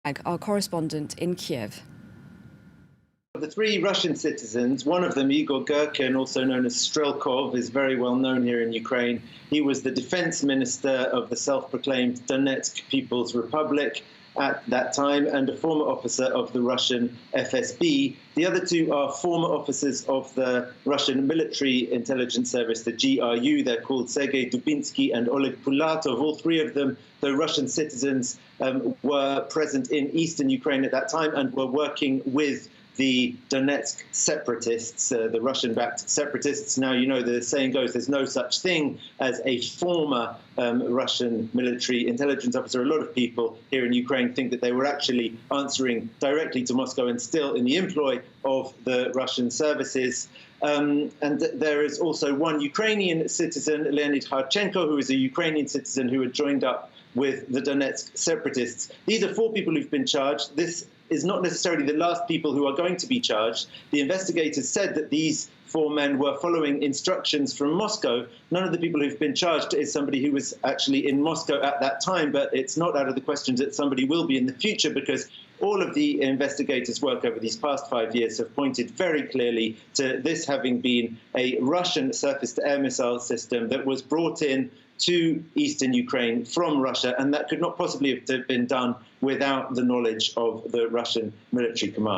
Our correspondent in Kiev. The three Russian citizens, one of them, Igor Girkin, also known as Strelkov, is very well known here in Ukraine. He was the defense minister of the self-proclaimed Donetsk People's Republic at that time and a former officer of the Russian FSB. The other two are former officers of the Russian military intelligence service, the GRU. They're called Sergei Dubinsky and Oleg Pulatov. All three of them, though Russian citizens, were present in eastern Ukraine at that time and were working with the Donetsk separatists, the Russian-backed separatists. Now, you know, the saying goes, there's no such thing as a former Russian military intelligence officer. A lot of people here in Ukraine think that they were actually answering directly to Moscow and still in the employ of the Russian services. And there is also one Ukrainian citizen, Leonid Harchenko, who is a Ukrainian citizen who had joined up with the Donetsk separatists. These are four people who've been charged. This is not necessarily the last people who are going to be charged. The investigators said that these four men were following instructions from Moscow. None of the people who've been charged is somebody who was actually in Moscow at that time, but it's not out of the question that somebody will be in the future, because all of the investigators' work over these past 5 years have pointed very clearly to this having been a Russian surface-to-air missile system that was brought in to eastern Ukraine from Russia, and that could not possibly have been done without the knowledge of the Russian military command.